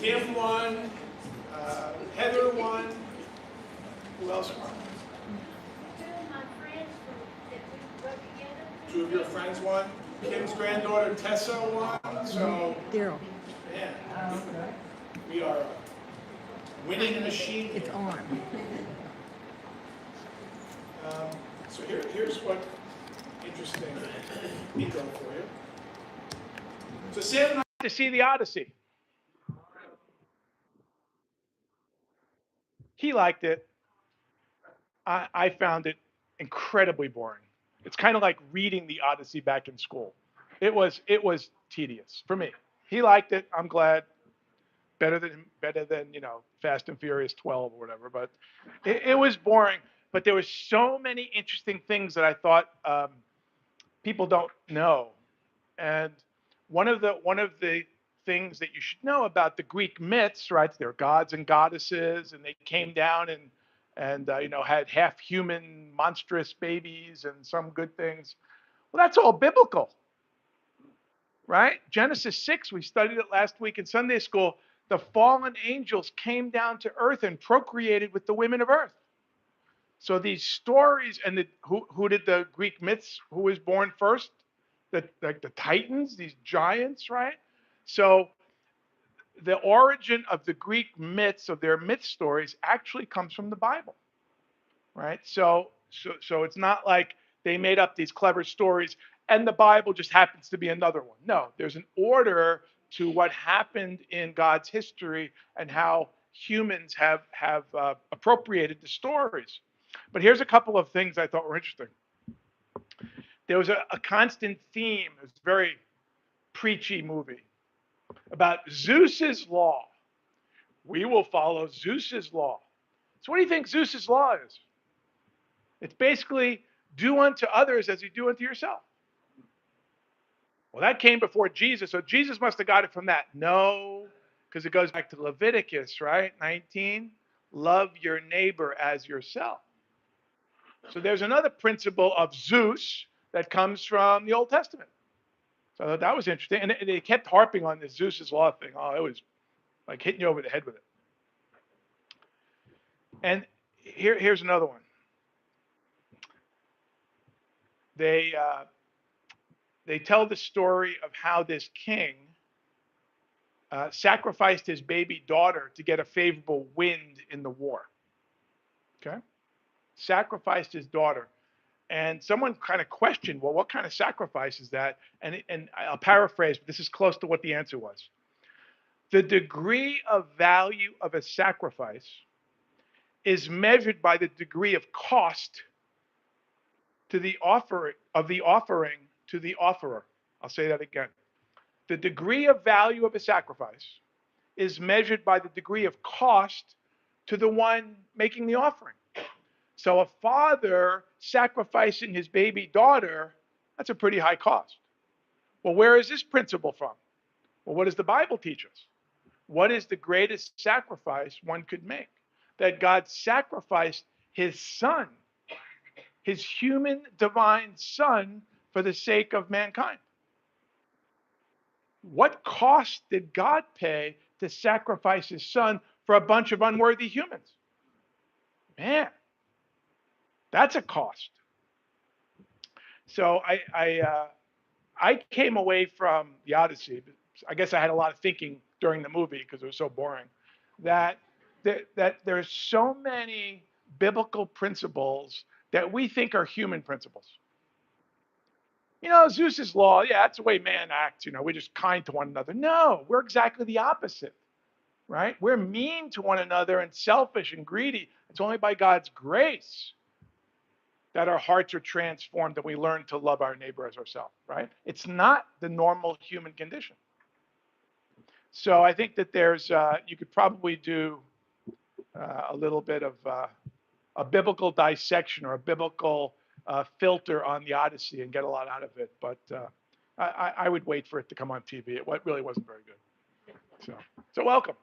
Kim won, Heather won. Who else won? Two of your friends won. Kim's granddaughter Tessa won. So, Daryl, man, we are a winning machine. it's on. So here's what interesting info for you. So Sam and I went to see the Odyssey. He liked it. I found it incredibly boring. It's kind of like reading the Odyssey back in school. It was tedious for me. He liked it. I'm glad. Better than Fast and Furious 12 or whatever. But it was boring. But there were so many interesting things that I thought people don't know. And one of the things that you should know about the Greek myths, right? They're gods and goddesses, and they came down and had half human monstrous babies and some good things. Well, that's all biblical, right? Genesis 6, we studied it last week in Sunday school. The fallen angels came down to earth and procreated with the women of earth. So these stories, and who did the Greek myths? Who was born first? The Titans, these giants, right? So the origin of the Greek myths, of their myth stories, actually comes from the Bible, right? So it's not like they made up these clever stories and the Bible just happens to be another one. No, there's an order to what happened in God's history and how humans have appropriated the stories. But here's a couple of things I thought were interesting. There was a constant theme. It was a very preachy movie about Zeus's law. We will follow Zeus's law. So what do you think Zeus's law is? It's basically do unto others as you do unto yourself. Well, that came before Jesus, so Jesus must have got it from that. No, because it goes back to Leviticus, right? 19, love your neighbor as yourself. So there's another principle of Zeus that comes from the Old Testament. So I thought that was interesting. And they kept harping on this Zeus's law thing. Oh, it was like hitting you over the head with it. And here's another one. They tell the story of how this king sacrificed his baby daughter to get a favorable wind in the war. Okay? Sacrificed his daughter. And someone kind of questioned, well, what kind of sacrifice is that? And I'll paraphrase, but this is close to what the answer was. The degree of value of a sacrifice is measured by the degree of cost to the offering to the offerer. I'll say that again. The degree of value of a sacrifice is measured by the degree of cost to the one making the offering. So a father sacrificing his baby daughter, that's a pretty high cost. Well, where is this principle from? Well, what does the Bible teach us? What is the greatest sacrifice one could make? That God sacrificed his son, his human divine son, for the sake of mankind. What cost did God pay to sacrifice his son for a bunch of unworthy humans? Man, that's a cost. So I came away from the Odyssey. I guess I had a lot of thinking during the movie because it was so boring. That there's so many biblical principles that we think are human principles. Zeus's law, yeah, that's the way man acts. We're just kind to one another. No, we're exactly the opposite, right? We're mean to one another and selfish and greedy. It's only by God's grace that our hearts are transformed and we learn to love our neighbor as ourselves, right? It's not the normal human condition. So I think that you could probably do a little bit of a biblical dissection or a biblical filter on the Odyssey and get a lot out of it. But I would wait for it to come on TV. It really wasn't very good. So welcome.